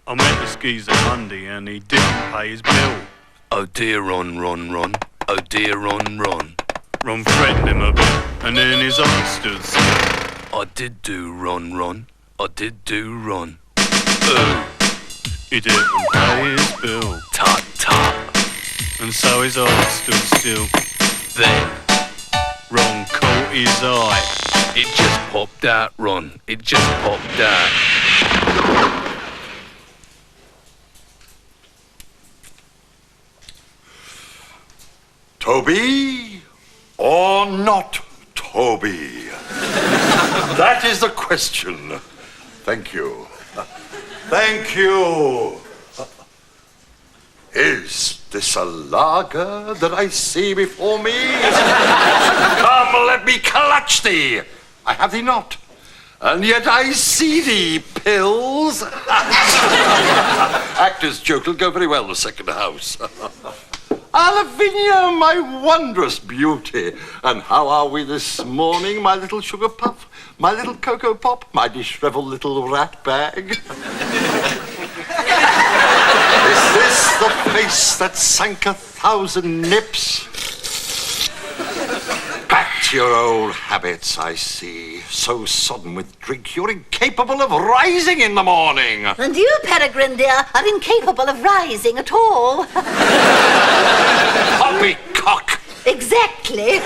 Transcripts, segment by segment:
I met the skeezer Monday and he didn't pay his bill. Oh dear, Ron. Oh dear, Ron. Ron threatened him a bit and then his eyes stood still. I did do, Ron. I did do, Ron. He didn't pay his bill. Tut. And so his eyes stood still. Then Ron caught his eye. it just popped out, Ron. It just popped out. Toby or not Toby? That is the question. Thank you. Thank you. Is this a lager that I see before me? Come, let me clutch thee. I have thee not, and yet I see thee, pills. Actor's joke will go very well in the second house. Lavinia, my wondrous beauty. And how are we this morning, my little sugar puff, my little cocoa pop, my disheveled little rat bag? Is this the face that sank 1,000 nips? Back to your old habits, I see. So sodden with drink, you're incapable of rising in the morning. And you, Peregrine, dear, are incapable of rising at all. Poppycock! Exactly.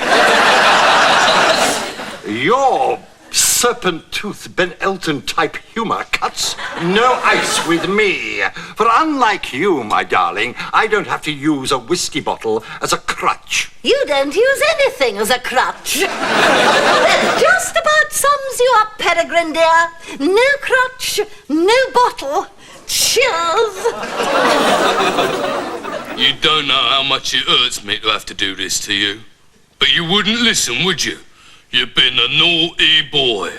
Your serpent-toothed Ben Elton type humor cuts no ice with me. For unlike you, my darling, I don't have to use a whiskey bottle as a crutch. You don't use anything as a crutch. That just about sums you up, Peregrine, dear. No crutch, no bottle. Cheers. You don't know how much it hurts me to have to do this to you. But you wouldn't listen, would you? You've been a naughty boy.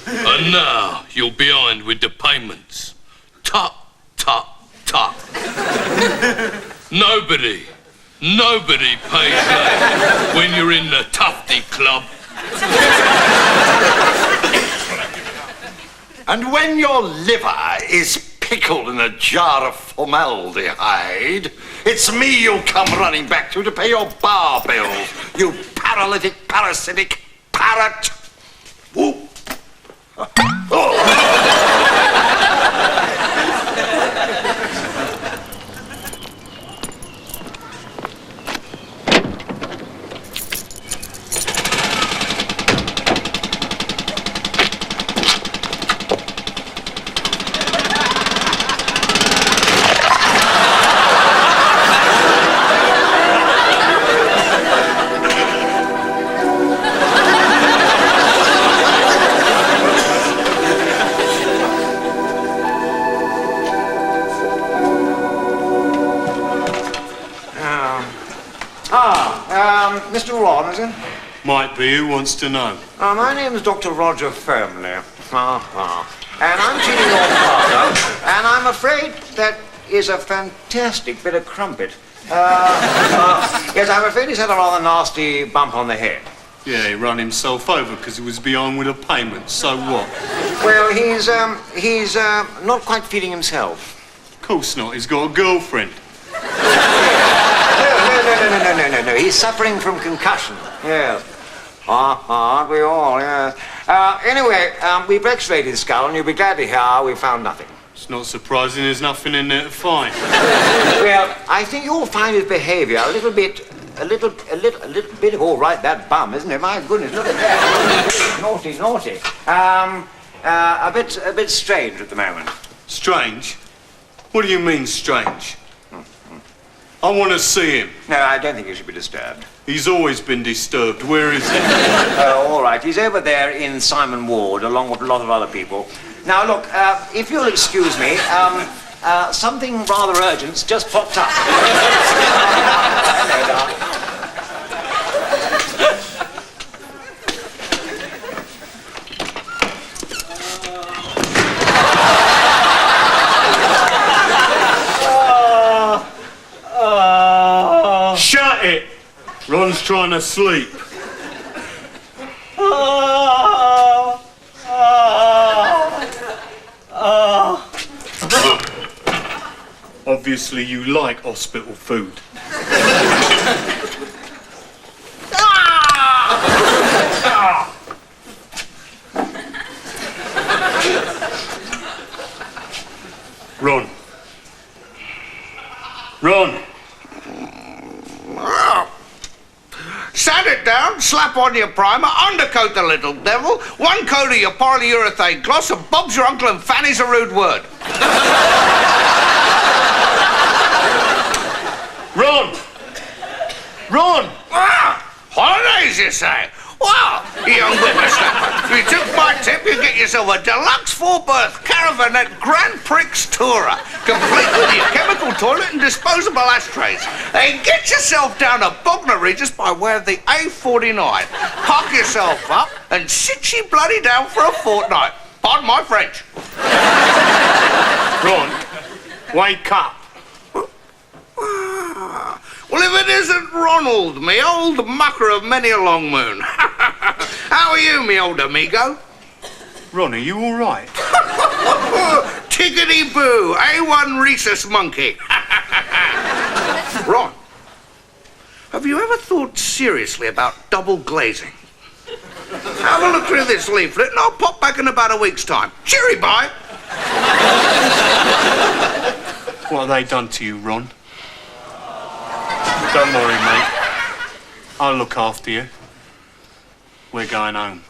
And now you're behind with the payments. Tut. Nobody pays late when you're in the Tufty Club. And when your liver is pickled in a jar of formaldehyde, it's me you'll come running back to pay your bar bills, you paralytic, parasitic parrot. Whoop. Mr. Ron, is it? Might be, who wants to know? My name's Dr. Roger Firmly. And I'm treating your father, and I'm afraid that is a fantastic bit of crumpet. Yes, I'm afraid he's had a rather nasty bump on the head. Yeah, he run himself over because he was behind with a payment. So what? Well, he's not quite feeling himself. Of course not. He's got a girlfriend. No. He's suffering from concussion. Yes. Aren't we all? Yes. Anyway, we've x-rayed his skull, and you'll be glad to hear we found nothing. It's not surprising there's nothing in there to find. Well, I think you'll find his behaviour a little bit. All right, that bum, isn't it? My goodness, look at that. Naughty. A bit strange at the moment. Strange? What do you mean, strange? I want to see him. No, I don't think he should be disturbed. He's always been disturbed. Where is he? All right. He's over there in Simon Ward, along with a lot of other people. Now, look, if you'll excuse me, something rather urgent's just popped up. Hello, darling. Shut it! Ron's trying to sleep. Obviously you like hospital food. Ron. Ron. Sand it down, slap on your primer, undercoat the little devil, one coat of your polyurethane gloss, and Bob's your uncle and Fanny's a rude word. Ron! Ron! Holidays, you say? Well, young whippersnapper, if you took my tip, you get yourself a deluxe four-berth caravanette Grand Prix Tourer, complete with your chemical toilet and disposable ashtrays. And get yourself down to Bognor Regis by way of the A49. Park yourself up and sit ye bloody down for a fortnight. Pardon my French. Ron, wake up. Well, if it isn't Ronald, me old mucker of many a long moon. How are you, me old amigo? Ron, are you all right? Tickety-boo, A1 rhesus monkey. Ron, have you ever thought seriously about double glazing? Have a look through this leaflet and I'll pop back in about a week's time. Cheery, bye. What have they done to you, Ron? Don't worry, mate. I'll look after you. We're going home.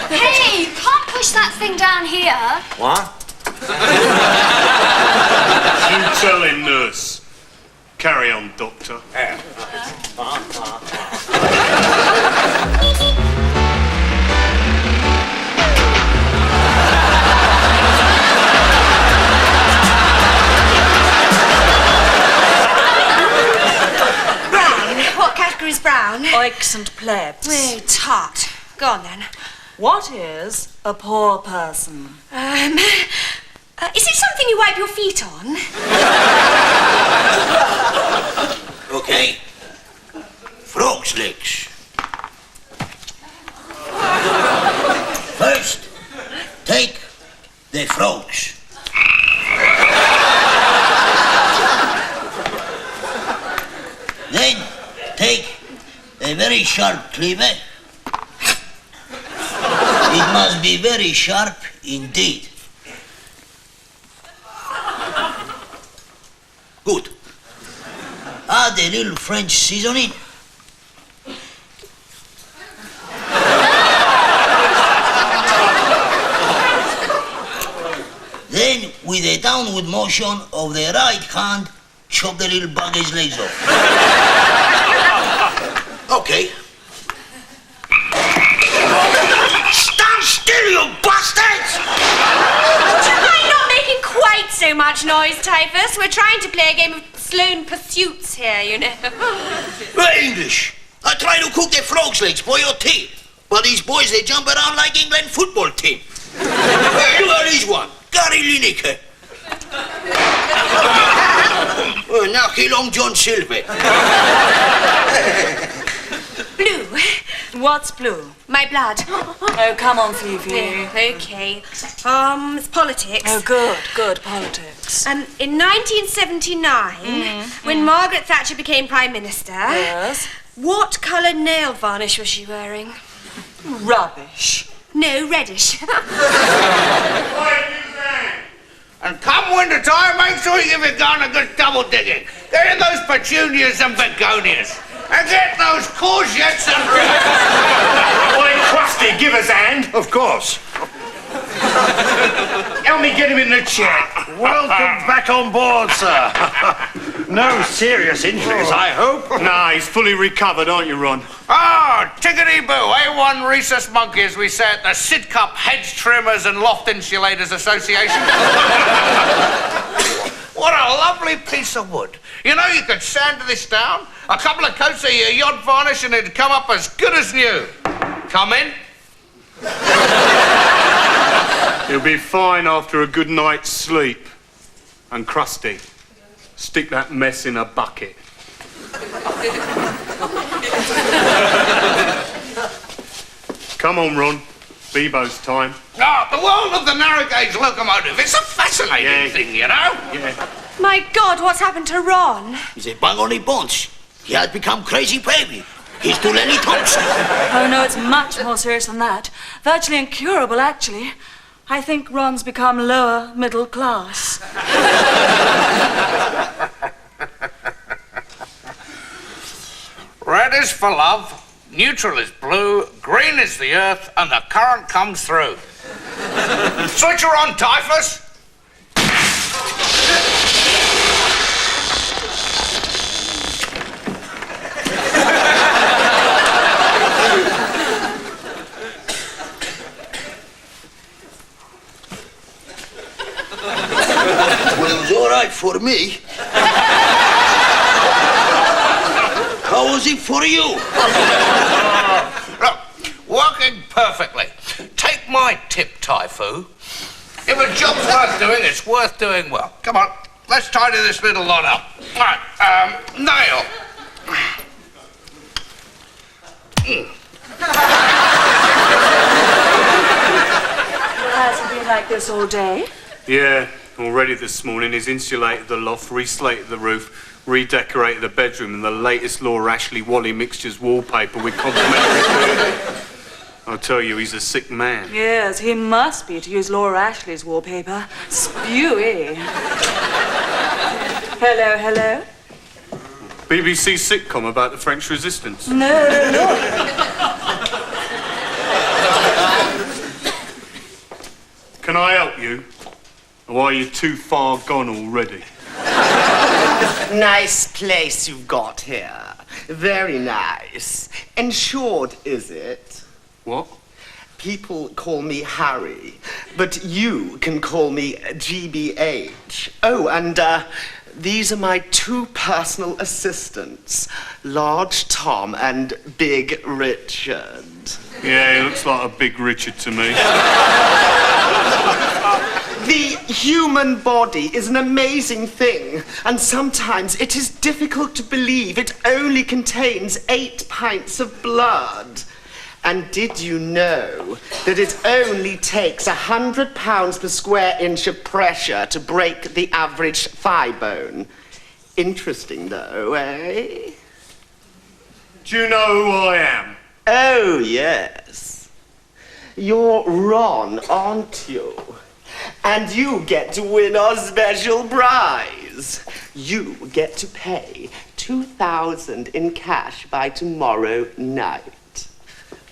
Hey, you can't push that thing down here. What? You tell him, nurse. Carry on, doctor. What category is brown? Oiks and plebs. Oh, tart. Go on then. What is a poor person? Is it something you wipe your feet on? Okay. Frog's legs. First, take the frogs. Then, take a very sharp cleaver. It must be very sharp indeed. Good. Add a little French seasoning. Then, with a downward motion of the right hand, chop the little bugger's legs off. Okay. Stand still, you bastards! Do you mind not making quite so much noise, Typhus? We're trying to play a game of Sloane Pursuits here, you know. English. I try to cook the frog's legs for your tea. But these boys, they jump around like England football team. Hey, look at this one. Gary Lineker. Now he long John Silver. Blue. What's blue? My blood. Oh, come on, Phoebe. Yeah, okay. It's politics. Oh, good politics. In 1979, when Margaret Thatcher became Prime Minister, Yes? what colour nail varnish was she wearing? Rubbish. No, reddish. And come winter time, make sure you give your garden a good double digging. Get in those petunias and begonias. And get those courgettes and... Oi, Krusty, give us a hand. Of course. Help me get him in the chair. Welcome back on board, sir. No serious injuries, I hope. Nah, he's fully recovered, aren't you, Ron? Ah, tickety-boo, A1 rhesus monkey, as we say at the Sidcup Hedge Trimmers and Loft Insulators Association. What a lovely piece of wood. You know, you could sand this down, a couple of coats of your yacht varnish, and it'd come up as good as new. Come in. He'll be fine after a good night's sleep. And Krusty, stick that mess in a bucket. Come on, Ron. Bebo's time. Oh, The world of the narrow gauge locomotive. It's a fascinating thing, you know? Yeah. My God, what's happened to Ron? He's a bang on the bones. He has become crazy baby. He's to Lenny Thompson. Oh, no, it's much more serious than that. Virtually incurable, actually. I think Ron's become lower middle class. Red is for love, neutral is blue, green is the earth, and the current comes through. Switch her on, Typhus! Well, it was all right for me. How was it for you? Look, working perfectly. Take my tip, Typhoo. If a job's worth doing, it's worth doing well. Come on, let's tidy this little lot up. All right, Nail. Has it been like this all day? Yeah, already this morning he's insulated the loft, reslated the roof, redecorated the bedroom, and the latest Laura Ashley Wally mixtures wallpaper with complimentary food. I'll tell you, he's a sick man. Yes, he must be, to use Laura Ashley's wallpaper. Spewy. Hello, hello? BBC sitcom about the French Resistance. No. Can I help you? Or are you too far gone already? Nice place you've got here. Very nice. Insured, is it? What? People call me Harry, but you can call me GBH. Oh, and these are my two personal assistants, Large Tom and Big Richard. Yeah, he looks like a big Richard to me. The human body is an amazing thing, and sometimes it is difficult to believe it only contains 8 pints of blood. And did you know that it only takes 100 pounds per square inch of pressure to break the average thigh bone? Interesting, though, eh? Do you know who I am? Oh, yes. You're Ron, aren't you? And you get to win our special prize. You get to pay 2,000 in cash by tomorrow night.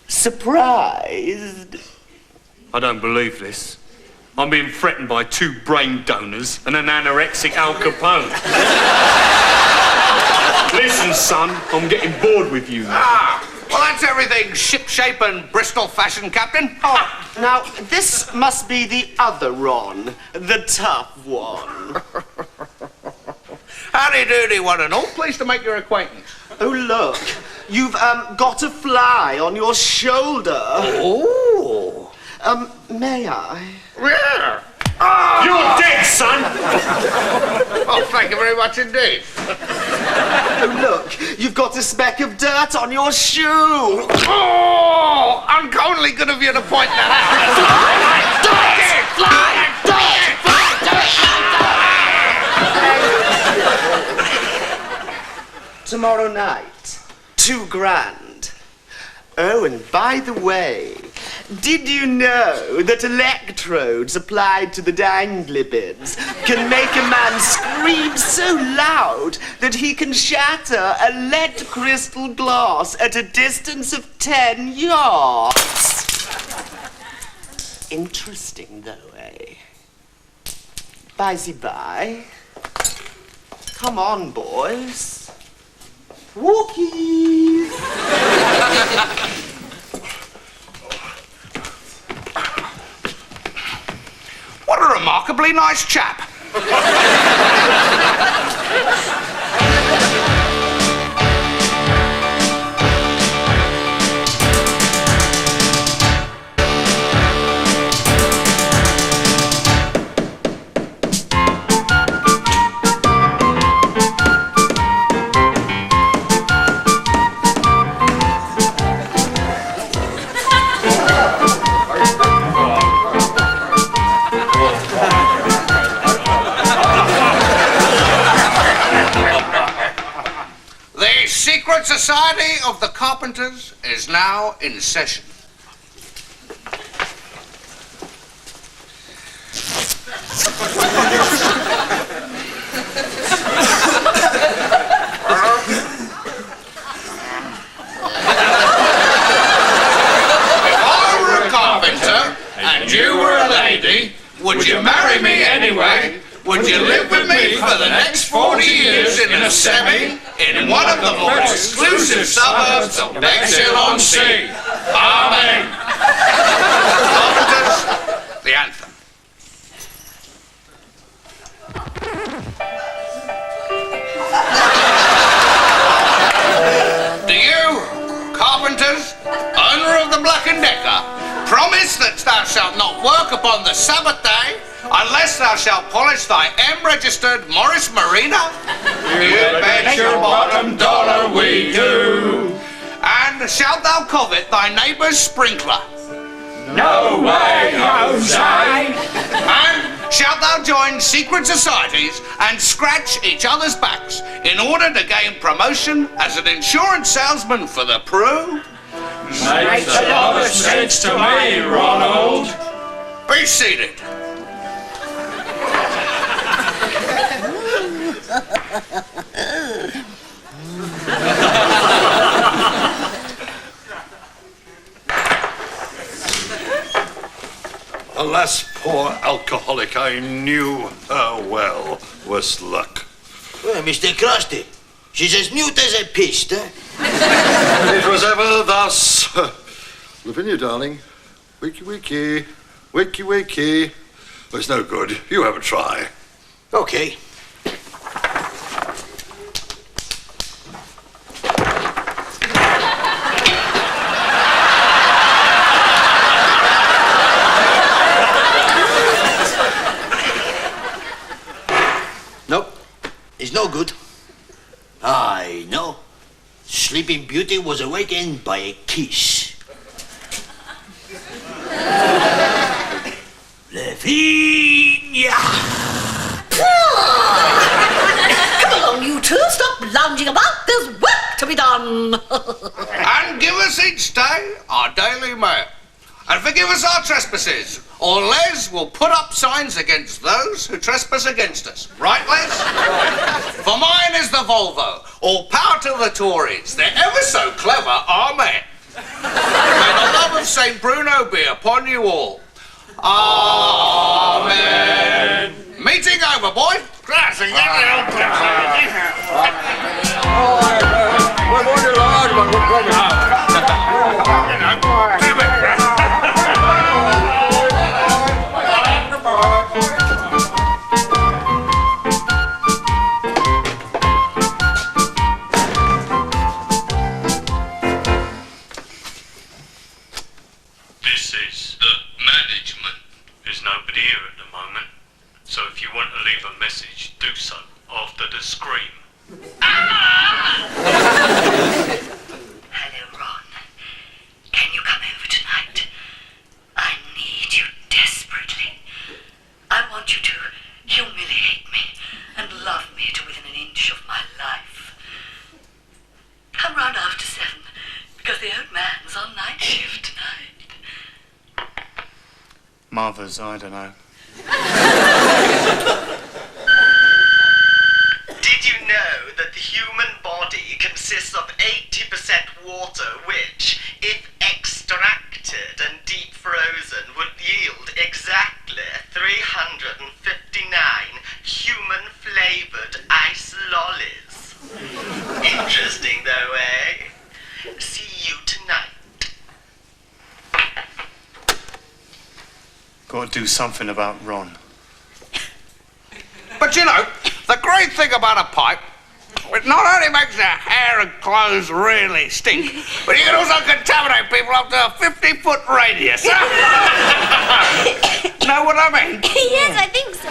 Surprised? I don't believe this. I'm being threatened by 2 brain donors and an anorexic Al Capone. Listen, son, I'm getting bored with you now. Well, that's everything ship-shape and Bristol fashion, Captain. Oh, now, this must be the other Ron, the tough one. Howdy doody, one and all. Pleased to make your acquaintance. Oh, look, you've, got a fly on your shoulder. Oh. May I? Yeah. You're dead, son! Oh, thank you very much indeed. Oh, look, you've got a speck of dirt on your shoe. Oh, uncommonly good of you to point that out. Tomorrow night, $2,000. Oh, and by the way, did you know that electrodes applied to the dangly bits can make a man scream so loud that he can shatter a lead crystal glass at a distance of 10 yards? Interesting, though, eh? By-the-by. Come on, boys. Walkies! What a remarkably nice chap. Secret Society of the Carpenters is now in session. If I were a carpenter and you were a lady, would you marry me anyway? Would you live with me for the next 40 years in a semi in one of the most exclusive suburbs of Bexhill-on-Sea? Amen. Carpenters, the anthem. Do you, carpenters, owner of the Black & Decker, promise that thou shalt not work upon the Sabbath day unless thou shalt polish thy M-registered Morris Marina? You bet your bottom dollar we do. And shalt thou covet thy neighbour's sprinkler? No way, Jose! And shalt thou join secret societies and scratch each other's backs in order to gain promotion as an insurance salesman for the Prue? Makes a lot of sense to me, Ronald. Be seated. Alas, poor alcoholic, I knew her well. Worse luck. Well, Mr. Krusty, she's as mute as a pist, eh? It was ever thus. Lavinia, darling. Wakey, wakey. Wakey, wakey. Well, it's no good. You have a try. Okay. Nope. It's no good. I know. Sleeping Beauty was awakened by a kiss. Lavinia! Come along, you two. Stop lounging about. There's work to be done. And give us each day our daily mail. And forgive us our trespasses, or Les will put up signs against those who trespass against us. Right, Les? For mine is the Volvo. All power to the Tories. They're ever so clever, amen. May the love of St. Bruno be upon you all. Amen. Meeting over, boys. This is the management. There's nobody here at the moment, so if you want to leave a message, do so after the scream. Hello, Ron. Can you come over tonight? I need you desperately. I want you to humiliate me and love me to within an inch of my life. Come round after 7, because the old man's on night shift tonight. Mothers, I don't know. Did you know that the human body consists of 80% water, which, if extracted and deep frozen, would yield exactly 359 human-flavored ice lollies? Interesting, though, eh? See you tonight. Got to do something about Ron. But you know, the great thing about a pipe, it not only makes your hair and clothes really stink, but you can also contaminate people up to a 50-foot radius. Know what I mean? Yes, I think so.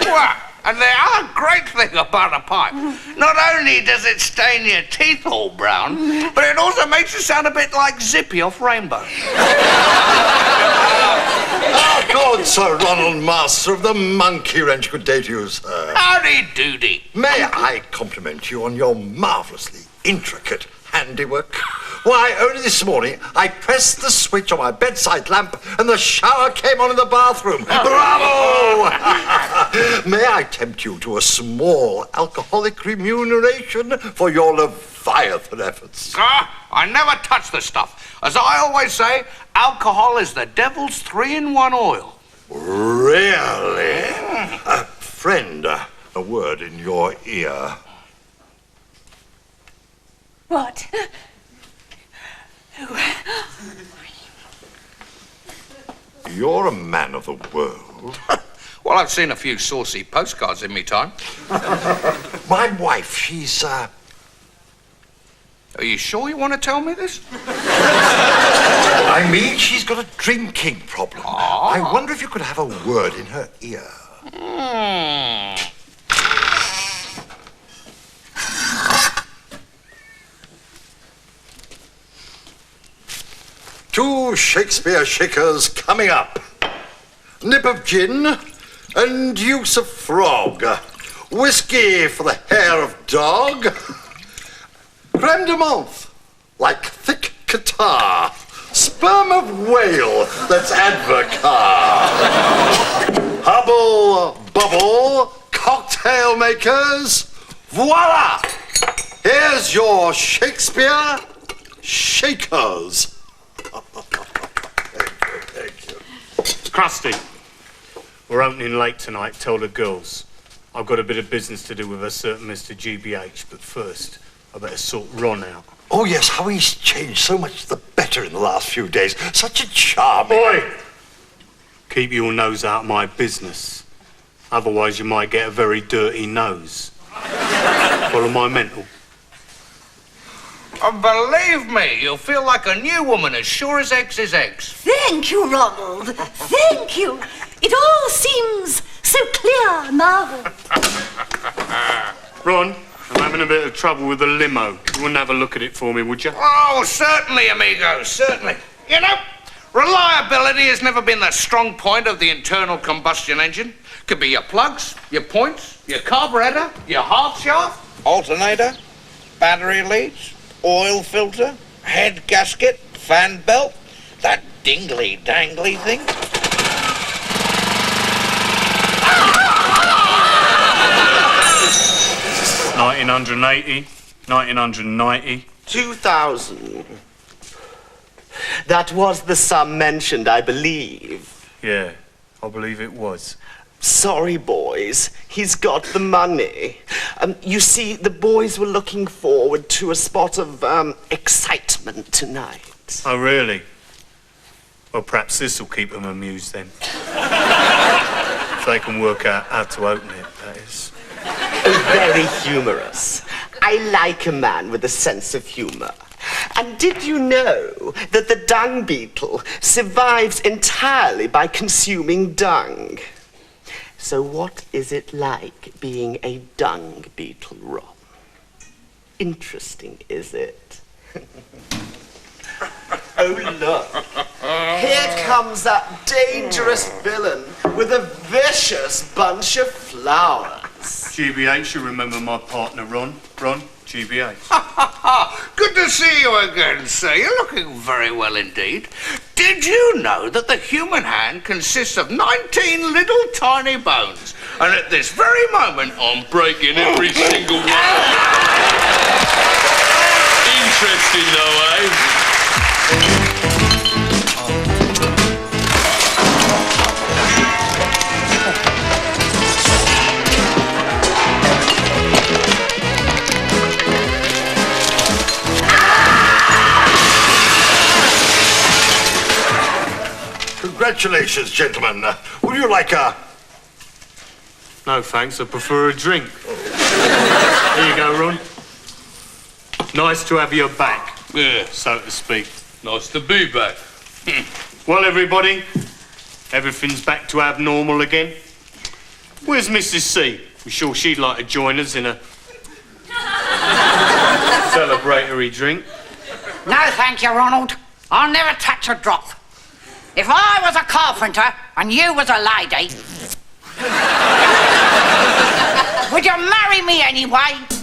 Well, and the other great thing about a pipe, not only does it stain your teeth all brown, but it also makes you sound a bit like Zippy off Rainbow. Oh, good Lord Sir Ronald, master of the Monkey Wrench. Good day to you, sir. Howdy doody. May I compliment you on your marvellously intricate handiwork? Why, only this morning I pressed the switch on my bedside lamp and the shower came on in the bathroom. Bravo! May I tempt you to a small alcoholic remuneration for your Leviathan efforts? I never touch the stuff. As I always say, alcohol is the devil's 3-in-1 oil. Really? Friend, a word in your ear. What? You're a man of the world. Well, I've seen a few saucy postcards in me time. My wife, she's, Are you sure you want to tell me this? I mean, she's got a drinking problem. I wonder if you could have a word in her ear. Two Shakespeare shakers coming up. Nip of gin and use of frog. Whiskey for the hair of dog. Creme de menthe, like thick catarrh. Sperm of whale, that's advocar. Hubble bubble, cocktail makers. Voila! Here's your Shakespeare shakers. Thank you. Krusty, we're opening late tonight. Tell the girls. I've got a bit of business to do with a certain Mr. GBH, but first, I better sort Ron out. Oh, yes, how he's changed so much the better in the last few days. Such a charming... Oi! Keep your nose out of my business. Otherwise, you might get a very dirty nose. Follow my mental. Believe me, you'll feel like a new woman as sure as eggs is eggs. Thank you, Ronald. Thank you. It all seems so clear now. Ron, I'm having a bit of trouble with the limo. You wouldn't have a look at it for me, would you? Oh, certainly, amigo, certainly. You know, reliability has never been the strong point of the internal combustion engine. Could be your plugs, your points, your carburetor, your half shaft, alternator, battery leads, oil filter, head gasket, fan belt, that dingly-dangly thing. 1980, 1990. 2000. That was the sum mentioned, I believe. Yeah, I believe it was. Sorry, boys. He's got the money. You see, the boys were looking forward to a spot of excitement tonight. Oh, really? Well, perhaps this will keep them amused then. If they can work out how to open it, that is. Oh, very humorous. I like a man with a sense of humor. And did you know that the dung beetle survives entirely by consuming dung? So what is it like being a dung beetle, Ron? Interesting, is it? Oh, look. Here comes that dangerous villain with a vicious bunch of flowers. GBH, you remember my partner, Ron? Ron, GBH. Good to see you again, sir. You're looking very well indeed. Did you know that the human hand consists of 19 little tiny bones? And at this very moment, I'm breaking every single one. Interesting though, eh? Congratulations, gentlemen. Would you like a... No, thanks. I prefer a drink. Here you go, Ron. Nice to have you back, Yeah, so to speak. nice to be back. Well, everybody, everything's back to abnormal again. Where's Mrs. C? I'm sure she'd like to join us in a celebratory drink. No, thank you, Ronald. I'll never touch a drop. If I was a carpenter and you was a lady, would you marry me anyway?